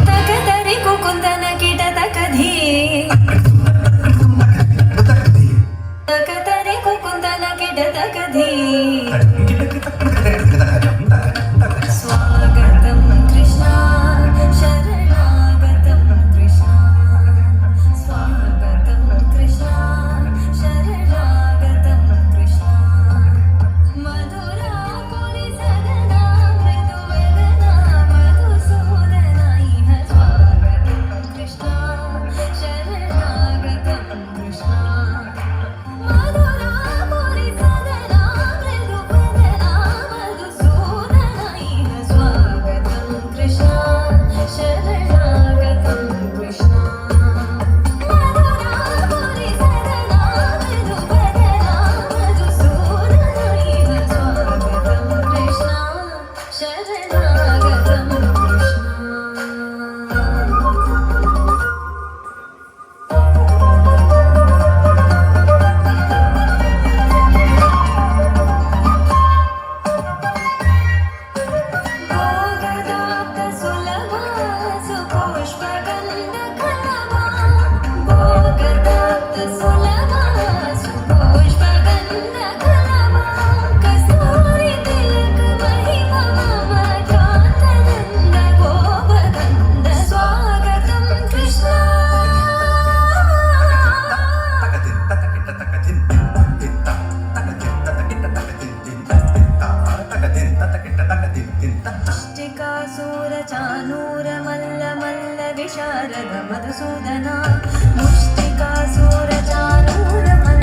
ತಕತರಿ ಕುಕುಂದನ ಕಿಟ ತಕಧಿ ತಕತರಿ ಕುಕುಂದನ ಕಿಟ ತಕಧಿ ಸ್ವಾಗತಂ ಕೃಷ್ಣ ಶರಣಾಗತಂ ಕೃಷ್ಣ ಸ್ವಾಗತಂ ಕೃಷ್ಣ ಶರಣಾಗತಂ ಕೃಷ್ಣ ಮಧುರಾ ಪುರಿ ಸದನ ಮೃದುವದನ ಮಧುಸೂದನ ಇಹ ಸ್ವಾಗತಂ ಕೃಷ್ಣ ಶರಣಾಗತಂ ಕೃಷ್ಣ ಮಧುರಾ ಪುರಿ ಸದನ ಮೃದುವದನ ಮಧುಸೂದನ ಇಹ ಸ್ವಾಗತಂ ಕೃಷ್ಣ ಶರಣಾಗತಂ ಕೃಷ್ಣ ಮಧುರಾ ಪುರಿ ಸದನ ಮೃದುವದನ ಮಧುಸೂದನ ಇಹ ಸ್ವಾಗತಂ ಕೃಷ್ಣ ಶರಣಾಗತಂ ಕೃಷ್ಣ ಭೋಗದಾಪ್ತ ಸುಲಭ ಸುಪುಷ್ಪಗಂಧ ಕಲಭ ಭೋಗದಾಪ್ತ ಸುಲಭ ಸುಪುಷ್ಪಗಂಧ ಕಲಭ ಕಸ್ತೂರಿ ತಿಲಕ ಮಹಿಮ ಮಮ ಧ್ಯಾನದಂದ ಗೋಪಗಂಧ ಸ್ವಾಗತಂ ಕೃಷ್ಣ ಮುಷ್ಟಿಕಾಸೂರ ಚಾನೂರ ಮಲ್ಲ ಮಲ್ಲ ವಿಶಾರದ ಮಧುಸೂದನ ಮುಷ್ಟಿಕಾಸೂರ ಚಾನೂರ ಮಲ್ಲ